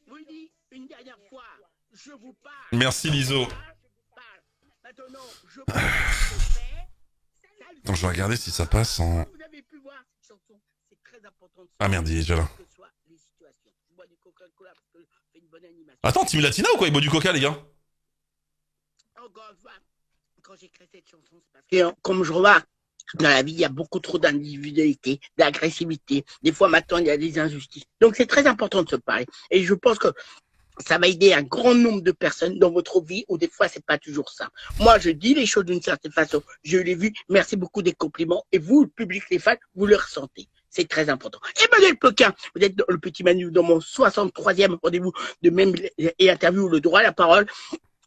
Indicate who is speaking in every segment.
Speaker 1: vous dis une dernière fois, je vous parle.
Speaker 2: Merci Liso.
Speaker 1: Maintenant, je pense que c'est fait.
Speaker 2: Attends, je vais regarder si ça passe en...
Speaker 1: Vous avez pu voir cette chanson, c'est très important de se
Speaker 2: Ah merde, il est déjà là.
Speaker 1: quelles que soient les situations. Je bois du Coca-Cola parce que je fais une bonne animation.
Speaker 2: Attends, Team Latina ou quoi? Il boit du coca, les gars?
Speaker 1: Encore une fois, quand j'écris cette chanson, c'est parce que comme je remarque, dans la vie, il y a beaucoup trop d'individualité, d'agressivité. Des fois, maintenant, il y a des injustices. Donc, c'est très important de se parler. Et je pense que ça va aider un grand nombre de personnes dans votre vie où des fois, c'est pas toujours ça. Moi, je dis les choses d'une certaine façon. Je l'ai vu. Merci beaucoup des compliments. Et vous, le public, les fans, vous le ressentez. C'est très important. Emmanuel Pequin, vous êtes le petit Manu dans mon 63e rendez-vous de même et interview, le droit à la parole.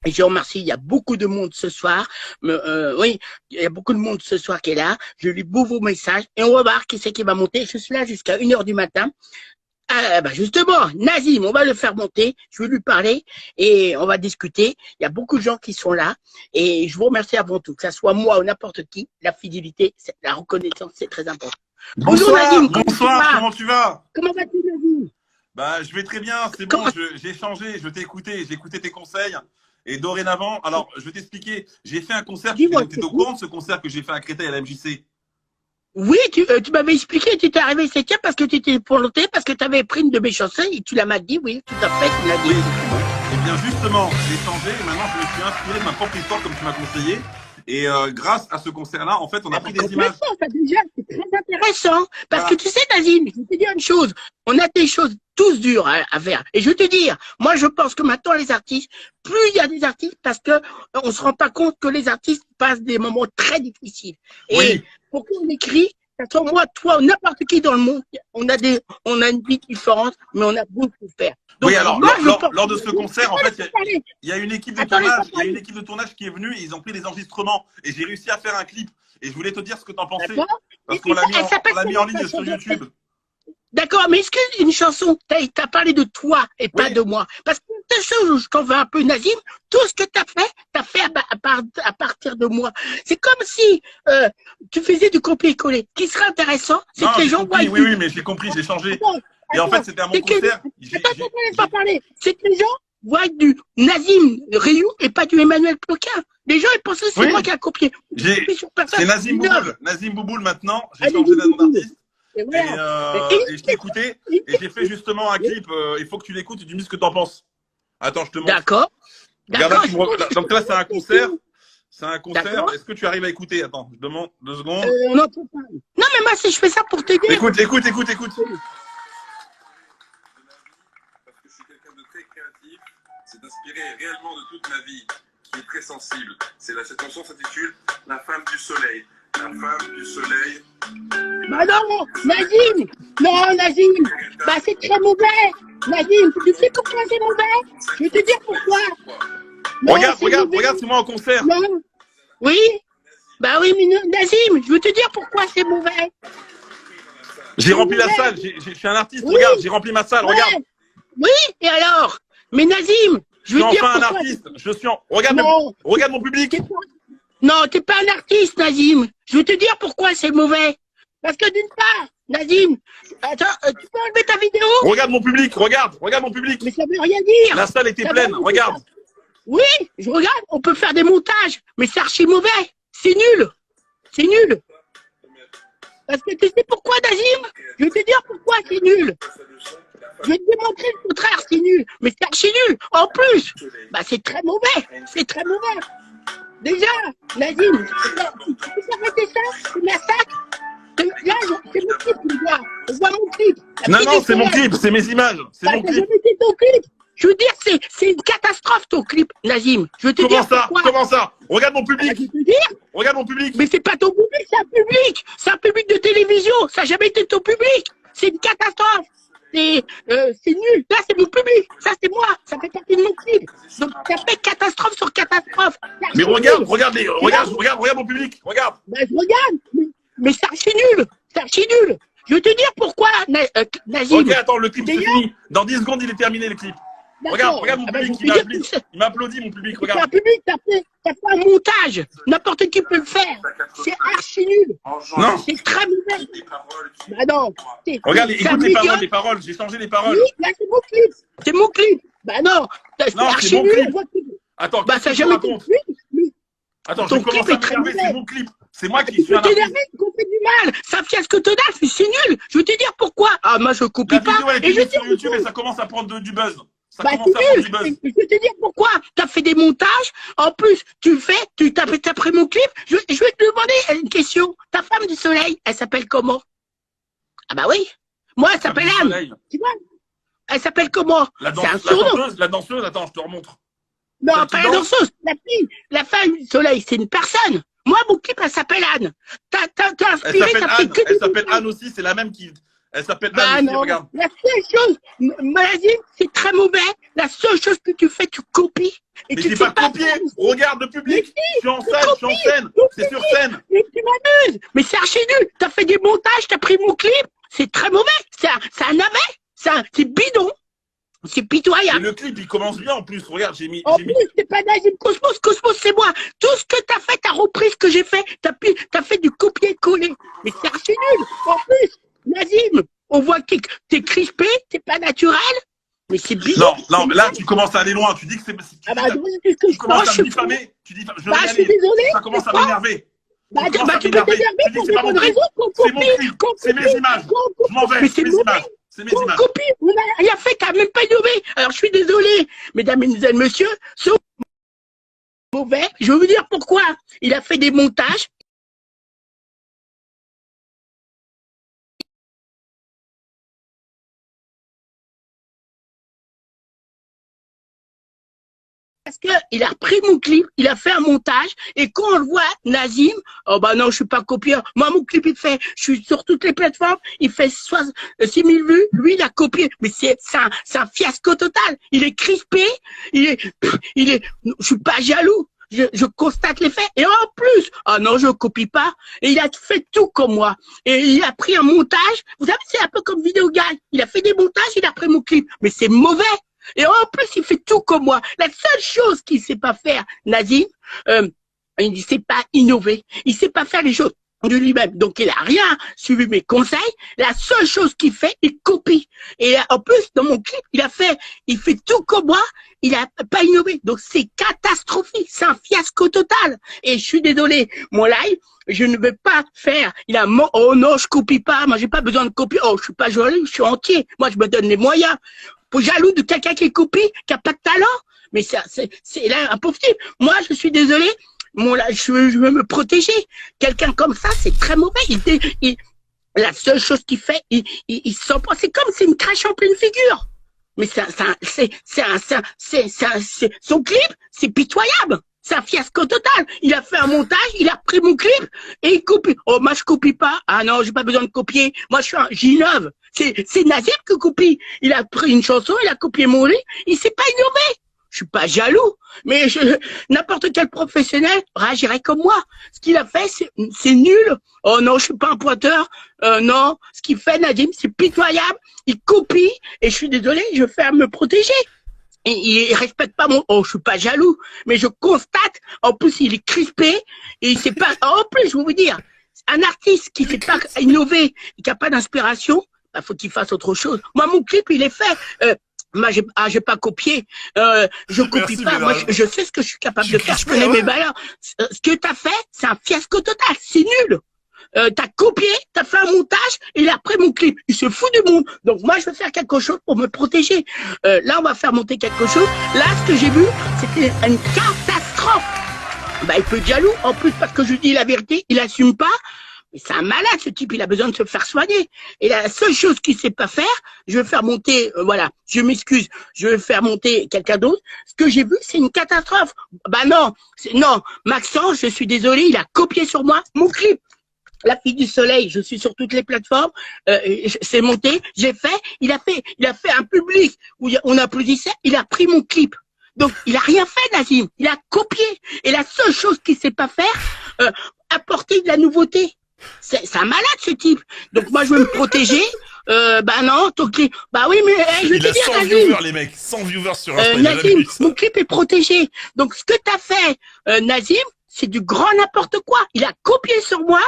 Speaker 1: Et je remercie, il y a beaucoup de monde ce soir. Oui, il y a beaucoup de monde ce soir qui est là. Je lis beaucoup vos messages et on va voir qui c'est qui va monter. Je suis là jusqu'à 1h du matin. Ah, bah justement, Nazim, on va le faire monter. Je vais lui parler et on va discuter. Il y a beaucoup de gens qui sont là et je vous remercie avant tout, que ça soit moi ou n'importe qui. La fidélité, la reconnaissance, c'est très important. Bonjour Nazim,
Speaker 3: Comment tu vas?
Speaker 1: Comment vas-tu Nazim?
Speaker 3: Bah, je vais très bien, c'est bon, j'ai changé, je t'ai écouté, j'ai écouté tes conseils. Et dorénavant, alors, je vais t'expliquer, j'ai fait un concert, tu es au courant de ce concert que j'ai fait à Créteil à la MJC?
Speaker 1: Oui, tu m'avais expliqué, tu étais arrivé septième parce que tu étais planté, parce que tu avais pris une de mes chansons et tu m'as dit, oui, tout à fait, tu l'as dit.
Speaker 3: Oui. Et bien justement, j'ai changé et maintenant je me suis inspiré de ma propre histoire comme tu m'as conseillé. Et grâce à ce concert-là, en fait, on a pris des images.
Speaker 1: Ça, déjà, c'est très intéressant. Parce que tu sais, Nazim, je vais te dire une chose. On a des choses tous dures à faire. Et je vais te dire, moi, je pense que maintenant, les artistes, plus il y a des artistes, parce que on se rend pas compte que les artistes passent des moments très difficiles. Et
Speaker 3: oui.
Speaker 1: pourquoi on écrit? Parce que moi, toi, n'importe qui dans le monde, on a une vie différente, mais on a beaucoup à faire.
Speaker 3: Donc, oui, alors, lors de ce concert, en fait, il y a une équipe de tournage, il y a une équipe de tournage qui est venue et ils ont pris les enregistrements et j'ai réussi à faire un clip. Et je voulais te dire ce que tu en pensais. Parce qu'on l'a mis en ligne sur YouTube.
Speaker 1: D'accord, mais est-ce qu'une chanson, t'as parlé de toi et pas de moi? Parce que ta chose, je t'en veux un peu, Nazim, tout ce que t'as fait à partir de moi. C'est comme si tu faisais du copier-coller. Ce qui serait intéressant, c'est que les gens voient.
Speaker 3: Oui, mais j'ai compris, j'ai changé. Et en fait, c'était à mon concert.
Speaker 1: Attends, pas parler. C'est que les gens voient du Nazim Ryu et pas du Emmanuel Pequin. Les gens, ils pensent que c'est moi qui ai copié.
Speaker 3: C'est Nazim Bouboul. Nazim Bouboul maintenant. J'ai changé de nom d'artiste. Et je t'ai écouté et j'ai fait justement un clip. Il faut que tu l'écoutes et tu me dis ce que tu en penses. Attends, je te montre.
Speaker 1: D'accord.
Speaker 3: Donc là, c'est un concert. C'est un concert. Est-ce que tu arrives à écouter? Attends, je demande 2 secondes.
Speaker 1: Non, mais moi, si je fais ça pour t'aider.
Speaker 3: Écoute.
Speaker 4: Parce que je suis quelqu'un de très créatif. C'est inspiré réellement de toute ma vie, qui est très sensible. Cette chanson s'intitule La femme du soleil. La femme du soleil.
Speaker 1: Bah non, Nazim. Non, Nazim. Bah c'est très mauvais. Nazim, tu sais pourquoi c'est mauvais? Je vais te dire pourquoi.
Speaker 3: Non, regarde, c'est moi en concert.
Speaker 1: Non. Oui. Bah oui, mais Nazim, je vais te dire pourquoi c'est mauvais.
Speaker 3: J'ai rempli la salle. Je suis un artiste. Oui. Regarde, j'ai rempli ma salle. Regarde.
Speaker 1: Oui, et alors? Mais Nazim, je vais te dire pourquoi.
Speaker 3: Je suis enfin un artiste. Regarde mon public.
Speaker 1: Non, t'es pas un artiste, Nazim. Je vais te dire pourquoi c'est mauvais. Parce que d'une part, Nazim, attends, tu peux enlever ta vidéo?
Speaker 3: Regarde mon public, regarde mon public.
Speaker 1: Mais ça veut rien dire.
Speaker 3: La salle était pleine, regarde.
Speaker 1: Oui, je regarde, on peut faire des montages, mais c'est archi mauvais. C'est nul. C'est nul. Parce que tu sais pourquoi, Nazim? Je vais te dire pourquoi c'est nul. Je vais te démontrer le contraire, c'est nul. Mais c'est archi nul. En plus, bah c'est très mauvais. C'est très mauvais. Déjà, Nazim, tu peux s'arrêter ça? C'est massacre. Là, c'est mon clip, tu vois. On voit mon clip.
Speaker 3: Non, c'est mon clip, c'est mes images. C'est mon clip.
Speaker 1: Ton clip. Je veux dire, c'est une catastrophe ton clip, Nazim. Je veux te dire pourquoi.
Speaker 3: Comment ça? Regarde mon public.
Speaker 1: Je veux te dire.
Speaker 3: Regarde mon public.
Speaker 1: Mais c'est pas ton public, c'est un public. C'est un public de télévision. Ça n'a jamais été ton public. C'est une catastrophe. C'est nul. Là, c'est mon public. Ça, c'est moi. Ça fait partie de mon clip. Donc, ça fait catastrophe sur catastrophe.
Speaker 3: Mais regarde mon public. Regarde.
Speaker 1: Ben, je regarde. Mais c'est archi nul. C'est archi nul. Je vais te dire pourquoi, Nazim.
Speaker 3: Ok, attends, le clip, c'est fini. Dans 10 secondes, il est terminé, le clip. Regarde mon public, il m'applaudit, mon public, regarde.
Speaker 1: C'est un public, t'as fait un montage. N'importe qui peut le faire. C'est archi nul.
Speaker 3: Non.
Speaker 1: C'est très mauvais. Bah non.
Speaker 3: Regarde, écoute les paroles, j'ai changé les paroles.
Speaker 1: Oui, là, c'est mon clip. C'est mon clip. Bah non, c'est
Speaker 3: Non, c'est
Speaker 1: archi
Speaker 3: mon
Speaker 1: nul.
Speaker 3: clip.
Speaker 1: On voit que-
Speaker 3: Attends,
Speaker 1: Bah
Speaker 3: qu'est-ce
Speaker 1: ça
Speaker 3: que
Speaker 1: n'a
Speaker 3: tu
Speaker 1: jamais été
Speaker 3: racontes?
Speaker 1: le clip.
Speaker 3: Attends,
Speaker 1: Ton
Speaker 3: je commence
Speaker 1: clip
Speaker 3: à
Speaker 1: est très
Speaker 3: m'énerver,
Speaker 1: mauvais.
Speaker 3: c'est mon clip. C'est moi qui
Speaker 1: Tu
Speaker 3: suis
Speaker 1: peux
Speaker 3: un artiste.
Speaker 1: t'énerver qu'on fait du mal. C'est un fiasco total, c'est nul. Je vais te dire pourquoi. Ah, moi, je copie
Speaker 3: La
Speaker 1: pas.
Speaker 3: vidéo, elle
Speaker 1: Et
Speaker 3: est
Speaker 1: je
Speaker 3: mise
Speaker 1: dis
Speaker 3: sur YouTube et ça commence à prendre du buzz. Ça
Speaker 1: bah,
Speaker 3: commence
Speaker 1: c'est
Speaker 3: à prendre
Speaker 1: nul.
Speaker 3: du buzz.
Speaker 1: Et je vais te dire pourquoi. Tu as fait des montages. En plus, tu t'as pris mon clip. Je vais te demander une question. Ta femme du soleil, elle s'appelle comment? Ah bah oui. Moi, elle s'appelle
Speaker 3: Du
Speaker 1: Anne.
Speaker 3: soleil.
Speaker 1: Tu vois? Elle s'appelle comment? C'est un surnom.
Speaker 3: La danseuse, attends, je te remontre.
Speaker 1: Non,
Speaker 3: Celle qui
Speaker 1: pas la
Speaker 3: danse.
Speaker 1: danseuse. La fille, la femme du soleil, c'est une personne. Moi, mon clip, elle s'appelle Anne. T'as
Speaker 3: Elle
Speaker 1: inspiré,
Speaker 3: s'appelle
Speaker 1: t'as fait
Speaker 3: Anne.
Speaker 1: que
Speaker 3: Elle
Speaker 1: des
Speaker 3: s'appelle
Speaker 1: montages.
Speaker 3: Anne aussi, c'est la même qui. Elle s'appelle
Speaker 1: Bah
Speaker 3: Anne aussi,
Speaker 1: non,
Speaker 3: regarde.
Speaker 1: la seule chose, Mazine, c'est très mauvais. La seule chose que tu fais, tu copies. Et
Speaker 3: Mais
Speaker 1: tu
Speaker 3: j'ai
Speaker 1: sais
Speaker 3: pas copié.
Speaker 1: faire.
Speaker 3: Regarde le public.
Speaker 1: Mais
Speaker 3: Je suis en
Speaker 1: tu
Speaker 3: scène, je suis en
Speaker 1: copies,
Speaker 3: scène.
Speaker 1: tu
Speaker 3: C'est sur
Speaker 1: copies.
Speaker 3: scène.
Speaker 1: Mais tu m'amuses. Mais c'est archi nul. T'as fait des montages, t'as pris mon clip. C'est très mauvais. C'est un navet. C'est bidon. C'est
Speaker 3: Et
Speaker 1: pitoyable.
Speaker 3: le clip, il commence bien en plus. Regarde, j'ai mis.
Speaker 1: En plus, c'est pas Nazim Cosmos. Cosmos, c'est moi. Tout ce que t'as fait, t'as repris ce que j'ai fait. T'as fait du copier-coller. Mais c'est archi nul. En plus, Nazim, on voit que t'es crispé, t'es pas naturel. Mais c'est bidon.
Speaker 3: Non, mais là, tu commences à aller loin. Tu dis que c'est.
Speaker 1: Ah bah, c'est ce que
Speaker 3: Tu
Speaker 1: je
Speaker 3: commences
Speaker 1: pense.
Speaker 3: à me diffamer. Tu dis, je vais
Speaker 1: Bah,
Speaker 3: y
Speaker 1: je suis
Speaker 3: aller.
Speaker 1: désolé.
Speaker 3: Ça commence à
Speaker 1: c'est quoi
Speaker 3: m'énerver.
Speaker 1: Bah,
Speaker 3: Tu commences à
Speaker 1: tu peux
Speaker 3: m'énerver.
Speaker 1: t'énerver
Speaker 3: Tu dis
Speaker 1: pour
Speaker 3: que c'est
Speaker 1: des
Speaker 3: pas mon
Speaker 1: bonnes
Speaker 3: clip.
Speaker 1: raisons qu'on
Speaker 3: C'est mon
Speaker 1: copie.
Speaker 3: clip.
Speaker 1: qu'on
Speaker 3: C'est mes
Speaker 1: copie,
Speaker 3: images.
Speaker 1: qu'on
Speaker 3: Je m'en vais.
Speaker 1: Mais
Speaker 3: C'est
Speaker 1: c'est
Speaker 3: mes
Speaker 1: mauvais.
Speaker 3: images. C'est mes
Speaker 1: Qu'on
Speaker 3: images.
Speaker 1: copie. On n'a rien fait, t'as même pas innové. Alors, je suis désolé, mesdames et messieurs, sauf mauvais. Je vais vous dire pourquoi. Il a fait des montages. Parce qu'il a repris mon clip, il a fait un montage, et quand on le voit, Nazim, oh bah non, je suis pas copieur. Moi, mon clip, il fait, je suis sur toutes les plateformes, il fait 6 000 vues, lui, il a copié. Mais c'est un fiasco total. Il est crispé, je suis pas jaloux. Je constate les faits. Et en plus, ah non, je copie pas. Et il a fait tout comme moi. Et il a pris un montage. Vous savez, c'est un peu comme Vidéo Guy. Il a fait des montages, il a pris mon clip. Mais c'est mauvais. Et en plus, il fait tout comme moi. La seule chose qu'il sait pas faire, Nazim, il ne sait pas innover. Il sait pas faire les choses de lui-même. Donc, il a rien suivi mes conseils. La seule chose qu'il fait, il copie. Et en plus, dans mon clip, il fait tout comme moi. Il a pas innové. Donc, c'est catastrophique. C'est un fiasco total. Et je suis désolé. Mon live, je ne vais pas faire. Oh non, je copie pas. Moi, j'ai pas besoin de copier. Oh, je suis pas joli. Je suis entier. Moi, je me donne les moyens. Pour jaloux de quelqu'un qui copie, qui a pas de talent. Mais c'est là un pauvre type. Moi, je suis désolé. Je veux me protéger. Quelqu'un comme ça, c'est très mauvais. La seule chose qu'il fait, il se sent pas. C'est comme s'il me crachait en pleine figure. Mais son clip, c'est pitoyable. C'est un fiasco total. Il a fait un montage, il a pris mon clip et il copie. Oh, moi, je copie pas. Ah non, j'ai pas besoin de copier. Moi, j'innove. C'est Nazim qui copie. Il a pris une chanson, il a copié mon lit. Il s'est pas innové. Je suis pas jaloux. Mais n'importe quel professionnel réagirait comme moi. Ce qu'il a fait, c'est nul. Oh non, je suis pas un pointeur. Non. Ce qu'il fait, Nazim, c'est pitoyable. Il copie. Et je suis désolé, je vais faire me protéger. Et il respecte pas je suis pas jaloux, mais je constate, en plus, il est crispé, et il sait pas, en plus, je vais vous dire, un artiste qui sait pas innover, qui a pas d'inspiration, bah, faut qu'il fasse autre chose. Moi, mon clip, il est fait, moi, j'ai pas copié, je copie pas, moi, je sais ce que je suis capable de faire, je connais mes valeurs. Ce que t'as fait, c'est un fiasco total, c'est nul. T'as copié, t'as fait un montage, et il a pris mon clip. Il se fout du monde. Donc moi, je vais faire quelque chose pour me protéger. Là, on va faire monter quelque chose. Là, ce que j'ai vu, c'était une catastrophe. Bah, il peut être jaloux, en plus, parce que je lui dis la vérité, il assume pas. Mais c'est un malade, ce type, il a besoin de se faire soigner. Et la seule chose qu'il sait pas faire, je vais faire monter, voilà, je m'excuse, je vais faire monter quelqu'un d'autre. Ce que j'ai vu, c'est une catastrophe. Bah non, Maxence, je suis désolé, il a copié sur moi mon clip. La fille du soleil, je suis sur toutes les plateformes, c'est monté, j'ai fait, il a fait un public où on applaudissait, il a pris mon clip. Donc, il a rien fait, Nazim, il a copié. Et la seule chose qu'il sait pas faire, apporter de la nouveauté. C'est un malade, ce type. Donc, moi, je veux me protéger. Bah non, ton clip. Bah oui, mais je vais
Speaker 2: Il
Speaker 1: te
Speaker 2: a
Speaker 1: dire,
Speaker 2: 100
Speaker 1: Nazim.
Speaker 2: viewers, les mecs. 100 viewers sur Insta. Il a jamais
Speaker 1: Nazim,
Speaker 2: vu ça.
Speaker 1: mon clip est protégé. Donc, ce que t'as fait, Nazim, c'est du grand n'importe quoi. Il a copié sur moi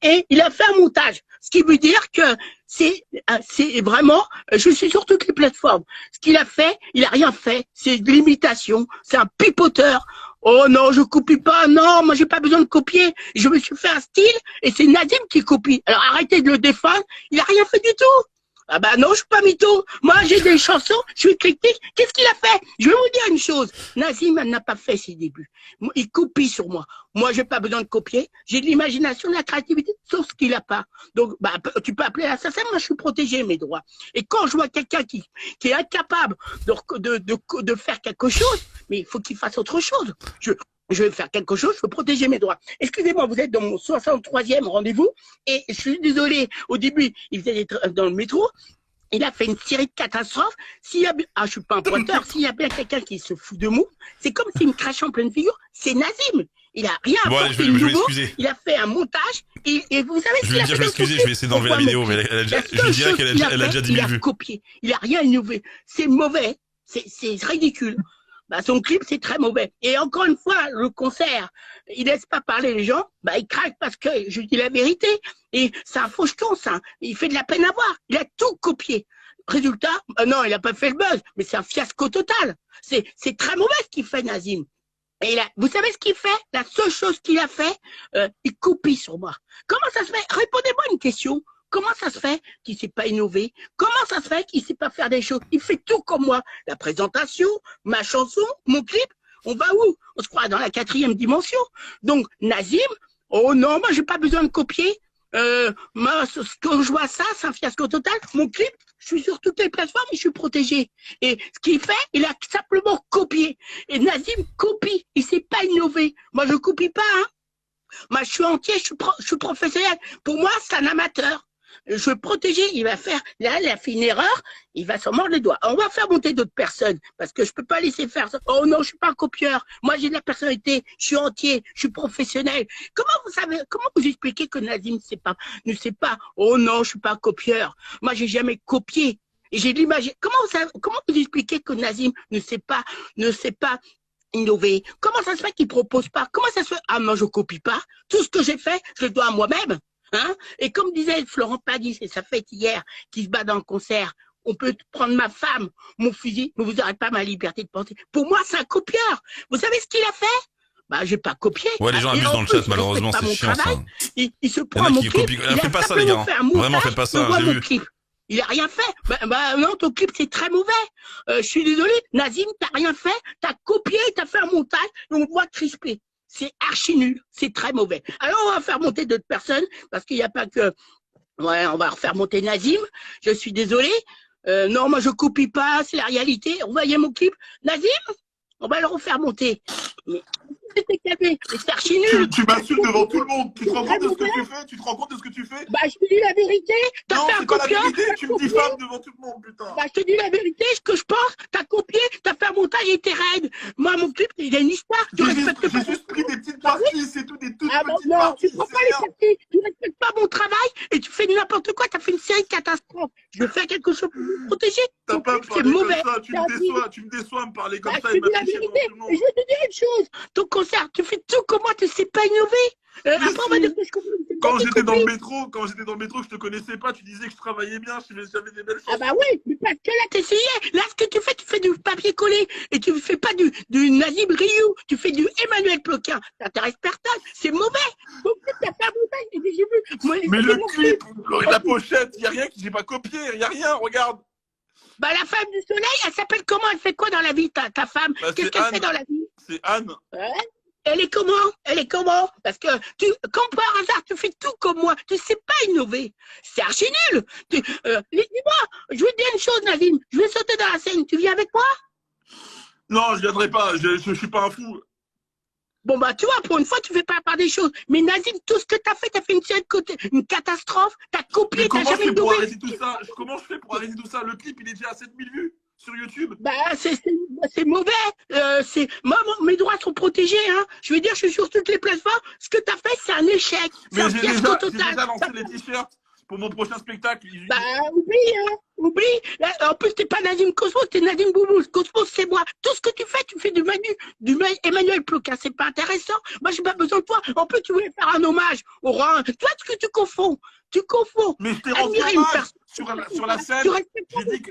Speaker 1: et il a fait un montage. Ce qui veut dire que c'est vraiment, je suis sur toutes les plateformes. Ce qu'il a fait, il a rien fait. C'est de l'imitation. C'est un pipoteur. Oh non, je copie pas. Non, moi j'ai pas besoin de copier. Je me suis fait un style et c'est Nazim qui copie. Alors arrêtez de le défendre. Il a rien fait du tout. Ah bah non, je suis pas mytho. Moi, j'ai des chansons, je suis critique. Qu'est-ce qu'il a fait? Je vais vous dire une chose. Nazim n'a pas fait ses débuts. Il copie sur moi. Moi, j'ai pas besoin de copier. J'ai de l'imagination, de la créativité, sauf ce qu'il a pas. Donc, bah, tu peux appeler l'assassin. Moi, je suis protégé, mes droits. Et quand je vois quelqu'un qui est incapable de faire quelque chose, mais il faut qu'il fasse autre chose. Je vais faire quelque chose, je veux protéger mes droits. Excusez-moi, vous êtes dans mon 63e rendez-vous et je suis désolé, au début, il faisait dans le métro, il a fait une série de catastrophes. Je suis pas un pointeur, s'il y a bien quelqu'un qui se fout de moi, c'est comme s'il me crachait en pleine figure, c'est Nazim. Il a rien apporté de nouveau, il a fait un montage et vous savez ce qu'il a fait.
Speaker 2: Je vais m'excuser, je vais essayer d'enlever la vidéo, mais je dirais qu'elle a déjà 10 000 vues.
Speaker 1: Il a copié, il a rien innové. C'est mauvais, c'est ridicule. Bah, son clip, c'est très mauvais. Et encore une fois, le concert, il laisse pas parler les gens, bah, il craque parce que je dis la vérité. Et c'est un faucheton, ça. Il fait de la peine à voir. Il a tout copié. Résultat, non, il a pas fait le buzz, mais c'est un fiasco total. C'est très mauvais ce qu'il fait, Nazim. Et là, vous savez ce qu'il fait? La seule chose qu'il a fait, il copie sur moi. Comment ça se fait? Répondez-moi une question. Comment ça se fait qu'il ne sait pas innover? Comment ça se fait qu'il ne sait pas faire des choses? Il fait tout comme moi. La présentation, ma chanson, mon clip. On va où? On se croit dans la 4e dimension. Donc, Nazim, oh non, moi, j'ai pas besoin de copier. Moi, quand je vois ça, c'est un fiasco total. Mon clip, je suis sur toutes les plateformes et je suis protégé. Et ce qu'il fait, il a simplement copié. Et Nazim copie. Il ne sait pas innover. Moi, je ne copie pas, hein. Moi, je suis entier, je suis professionnel. Pour moi, c'est un amateur. Je veux protéger, il va faire, là, il a fait une erreur, il va s'en mordre les doigts. On va faire monter d'autres personnes, parce que je peux pas laisser faire ça. Oh non, je suis pas un copieur. Moi, j'ai de la personnalité, je suis entier, je suis professionnel. Comment vous expliquez que Nazim ne sait pas, oh non, je suis pas un copieur. Moi, j'ai jamais copié. Et j'ai l'image. Comment vous expliquez que Nazim ne sait pas innover? Comment ça se fait qu'il propose pas? Comment ça se fait? Ah, moi, je copie pas. Tout ce que j'ai fait, je le dois à moi-même. Hein? Et comme disait Florent Pagny, c'est sa fête hier, qui se bat dans le concert, on peut prendre ma femme, mon fusil, mais vous n'aurez pas ma liberté de penser. Pour moi, c'est un copieur. Vous savez ce qu'il a fait? Bah, j'ai pas copié.
Speaker 2: Ouais, les gens abusent dans le chat, malheureusement, c'est chiant, ça.
Speaker 1: Il se prend mon clip.
Speaker 2: Faites pas ça, les gars. Vraiment, faites pas ça. J'ai vu.
Speaker 1: Il a rien fait. Bah non, ton clip, c'est très mauvais. Je suis désolé. Nazim, t'as rien fait. T'as copié, t'as fait un montage, et on voit crispé. C'est archi nul, c'est très mauvais. Alors, on va faire monter d'autres personnes, parce qu'il n'y a pas que... Ouais, on va refaire monter Nazim, je suis désolé. Non, moi, je copie pas, c'est la réalité. Vous voyez mon clip? Nazim, on va le refaire monter. Mais c'est archi nul.
Speaker 3: Tu m'insultes devant tout le monde. Tu te rends compte de ce que tu fais? Tu te rends compte de ce que tu fais?
Speaker 1: Bah, je te dis la vérité.
Speaker 3: Non, c'est pas la vérité. Tu me diffames devant tout le monde, putain.
Speaker 1: Bah, je te dis la vérité, ce que je pense. T'as copié, t'as fait un montage et t'es raide. Moi, mon clip, il a une histoire.
Speaker 3: J'ai juste pris des petites parties, c'est tout, des toutes petites parties.
Speaker 1: Tu prends pas les parties. Tu respectes pas mon travail et tu fais n'importe quoi. T'as fait une série de catastrophes. Je veux faire quelque chose pour me protéger.
Speaker 3: T'as pas parlé comme ça. Tu me déçois à me parler comme ça et m'afficher devant tout le monde.
Speaker 1: Je vais te dire une chose. Ton concert, tu fais tout comme moi, tu sais pas innover. Après, on va dire que
Speaker 3: quand j'étais dans le métro, que je te connaissais pas, tu disais que je travaillais bien, j'avais des belles choses.
Speaker 1: Ah bah oui, mais parce que là, t'essayais. Là, ce que tu fais du papier collé. Et tu fais pas du Nazim Rioux. Tu fais du Emmanuel Ploquin. Ça t'intéresse personne. C'est mauvais. Donc, t'as pas montage, j'ai vu. Moi,
Speaker 3: mais le clip, la pochette, y a rien que j'ai pas copié. Y a rien, regarde.
Speaker 1: Bah, la femme du soleil, elle s'appelle comment? Elle fait quoi dans la vie, ta femme? Qu'est-ce qu'elle fait dans la vie?
Speaker 3: C'est Anne.
Speaker 1: Ouais. Elle est comment? Parce que comme par hasard, tu fais tout comme moi. Tu sais pas innover. C'est archi nul. Dis-moi, je vais te dire une chose, Nazim. Je vais sauter dans la scène. Tu viens avec moi?
Speaker 3: Non, je viendrai pas. Je suis pas un fou.
Speaker 1: Bon, bah, tu vois, pour une fois, tu fais pas part des choses. Mais Nazim, tout ce que t'as fait une série de côté, une catastrophe. T'as copié, t'as jamais innové.
Speaker 3: Comment je fais pour arrêter tout ça? Le clip, il est déjà à 7000 vues sur YouTube.
Speaker 1: Bah, c'est mauvais. Moi, mes droits sont protégés, hein. Je veux dire, je suis sur toutes les plateformes. Ce que t'as fait, c'est un échec. C'est un fiasco total.
Speaker 3: J'ai déjà lancé les t-shirts. pour mon prochain spectacle.
Speaker 1: Bah, oublie, hein, oublie. En plus, t'es pas Nazim Cosmos, t'es Nazim Bouboul. Cosmos, c'est moi. Tout ce que tu fais du Emmanuel Ploquin. C'est pas intéressant. Moi, j'ai pas besoin de toi. En plus, tu voulais faire un hommage au roi. Tu vois ce que tu confonds? Tu confonds.
Speaker 3: Mais je t'ai rendu hommage sur la scène.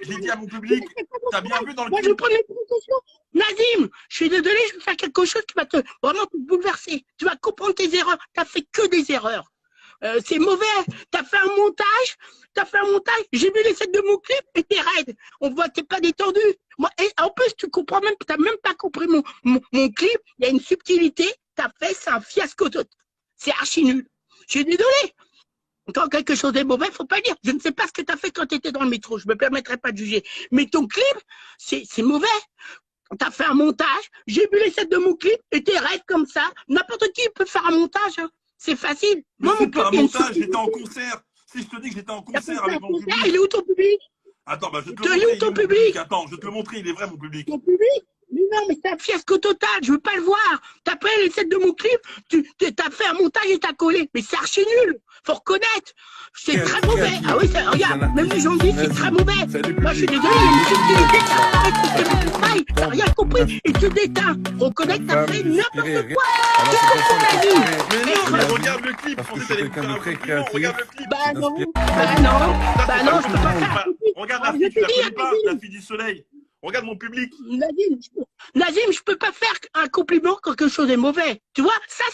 Speaker 3: J'ai dit à mon public, t'as bien vu dans le
Speaker 1: clip. Moi, je prends les précautions. Nazim, je suis désolé, je vais faire quelque chose qui va vraiment te bouleverser. Tu vas comprendre tes erreurs. T'as fait que des erreurs. C'est mauvais. T'as fait un montage. J'ai vu les scènes de mon clip et t'es raide. On voit que t'es pas détendu. Moi, et en plus, tu comprends même, t'as même pas compris mon clip. Il y a une subtilité. T'as fait, c'est un fiasco total. C'est archi nul. Je suis désolé. Quand quelque chose est mauvais, faut pas dire. Je ne sais pas ce que tu as fait quand tu étais dans le métro. Je me permettrai pas de juger. Mais ton clip, c'est mauvais. Tu as fait un montage. J'ai vu les scènes de mon clip et t'es raide comme ça. N'importe qui peut faire un montage. Hein. C'est facile.
Speaker 3: Mais moi, mon clip, un montage, j'étais en concert. Si je te dis que j'étais en concert avec mon public.
Speaker 1: Il est où ton public?
Speaker 3: Attends, bah, je vais te le montrer.
Speaker 1: Ton public?
Speaker 3: Attends, je vais te le montrer. Il est vrai, mon public.
Speaker 1: Ton public? Mais non, mais c'est un fiasco total, je veux pas le voir. T'as pris les scènes de mon clip, t'as fait un montage et t'as collé. Mais c'est archi nul, faut reconnaître. C'est très mauvais. Ah oui, regarde, même les gens disent c'est très mauvais. Moi je suis désolé, il y a une subtilité, t'as rien compris et tu t'éteins. Reconnais que t'as fait n'importe quoi.
Speaker 3: Mais regarde le clip, regarde le clip.
Speaker 1: Bah non, je peux pas faire.
Speaker 3: Regarde la fille, tu la connais pas, la fille du soleil. Regarde mon public.
Speaker 1: Nazim, je peux pas faire un compliment quand quelque chose est mauvais. Tu vois, ça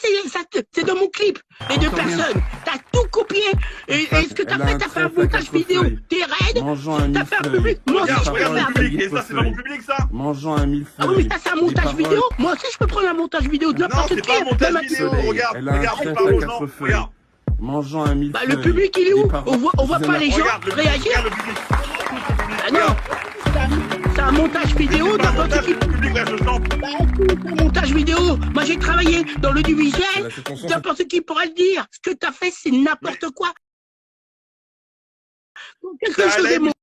Speaker 1: c'est dans mon clip. Les deux personnes. T'as tout copié. Et ce que t'as fait un montage vidéo. T'es raide. T'as fait un public. Moi aussi, je peux faire un public.
Speaker 3: Et ça, c'est pas mon public, ça.
Speaker 5: Mangeant un millefeuille.
Speaker 1: Ah oui, ça c'est un montage vidéo. Moi aussi, je peux prendre un montage vidéo de n'importe qui.
Speaker 3: Non, c'est pas un montage vidéo. Regarde, il parle aux gens. Regarde.
Speaker 5: Mangeant un millefeuille.
Speaker 1: Bah, le public, il est où? On voit pas les gens réagir. Ah non. C'est un montage vidéo n'importe qui. Un montage vidéo. Moi j'ai travaillé dans l'audiovisuel. N'importe qui pourra le dire. Ce que t'as fait, c'est n'importe quoi. Quelque chose est mauvais.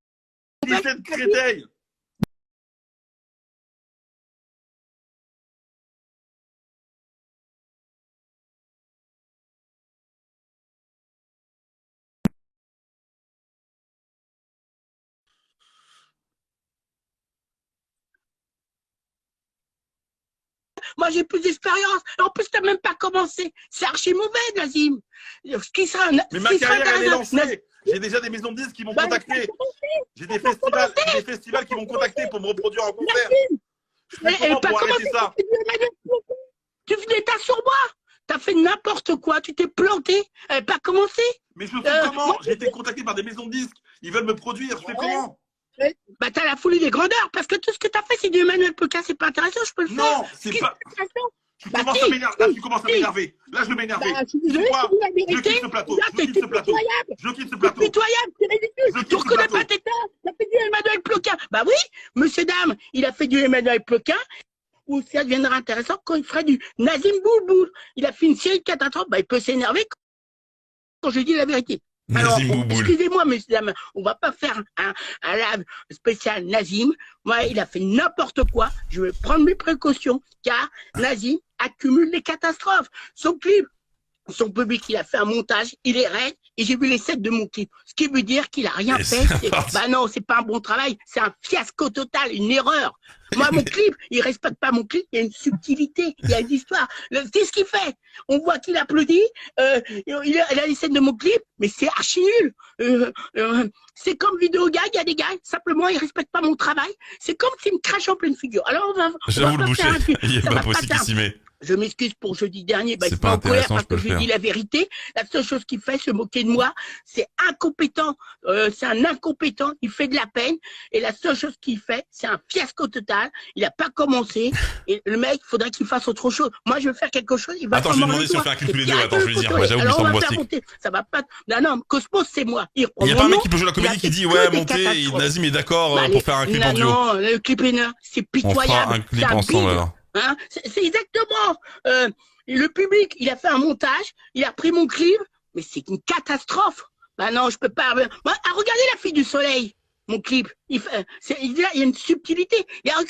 Speaker 1: Moi, j'ai plus d'expérience. En plus, t'as même pas commencé. C'est archi mauvais, Nazim. Ce qui sera
Speaker 3: Mais ma carrière, elle est lancée. J'ai déjà des maisons de disques qui m'ont contacté. J'ai des festivals qui m'ont contacté pour me reproduire en concert. Je fais comment pour arrêter ça?
Speaker 1: Tu venais ta sur moi. T'as fait n'importe quoi. Tu t'es planté. Elle n'a pas commencé.
Speaker 3: Mais je fais comment? J'ai été contacté par des maisons de disques. Ils veulent me produire. Je fais comment?
Speaker 1: Bah, t'as la folie des grandeurs, parce que tout ce que t'as fait, c'est du Emmanuel Ploquin, c'est pas intéressant, je peux le faire.
Speaker 3: Non, c'est pas. Tu commences à m'énerver. Là, tu commences à m'énerver. Là, je vais m'énerver.
Speaker 1: Je quitte
Speaker 3: ce plateau. Je quitte ce plateau. Je quitte ce plateau.
Speaker 1: Pitoyable, c'est ridicule. Tu reconnais pas tes torts. T'as fait du Emmanuel Ploquin. Bah oui, monsieur, dame, il a fait du Emmanuel Ploquin. Ou ça deviendra intéressant quand il ferait du Nazim Bouboul. Il a fait une série de catastrophes. Bah, il peut s'énerver quand je dis la vérité. Alors, excusez-moi, messieurs, dames, on va pas faire un live spécial Nazim. Moi, il a fait n'importe quoi. Je vais prendre mes précautions, car Nazim accumule les catastrophes. Son clip, son public, il a fait un montage, il est raide, et j'ai vu les sets de mon clip. Ce qui veut dire qu'il a rien fait. Bah non, c'est pas un bon travail, c'est un fiasco total, une erreur. Moi, mon clip, il respecte pas mon clip, il y a une subtilité, il y a une histoire. C'est ce qu'il fait. On voit qu'il applaudit, il a les scènes de mon clip, mais c'est archi nul. C'est comme vidéo gag, il y a des gags, simplement, il respecte pas mon travail. C'est comme s'il me crache en pleine figure. Alors,
Speaker 2: j'avoue le boucher, il est pas possible qu'il s'y met.
Speaker 1: Je m'excuse pour jeudi dernier, bah,
Speaker 2: c'est pas
Speaker 1: en colère parce que
Speaker 2: je
Speaker 1: j'ai dit la vérité. La seule chose qu'il fait, se moquer de moi, c'est incompétent. C'est un incompétent, il fait de la peine. Et la seule chose qu'il fait, c'est un fiasco total. Il a pas commencé. Et le mec, il faudrait qu'il fasse autre chose. Moi, je veux faire quelque chose. Il va
Speaker 2: attends, je vais demander si on fait un clip tous les deux. Attends, je vais dire. J'avoue que ça me voit.
Speaker 1: Ça va pas. Non, Cosmos, c'est moi.
Speaker 2: Il y a pas un mec qui peut jouer la comédie qui dit ouais, montez, Nazim est d'accord pour faire un clip en duo.
Speaker 1: Non, le clip est neuf. C'est pitoyable.
Speaker 2: On fera un clip ensemble alors.
Speaker 1: Hein, c'est exactement. Le public, il a fait un montage, il a pris mon clip, mais c'est une catastrophe. Bah non, je peux pas. Regardez la fille du soleil, mon clip. Il y a une subtilité. Il y a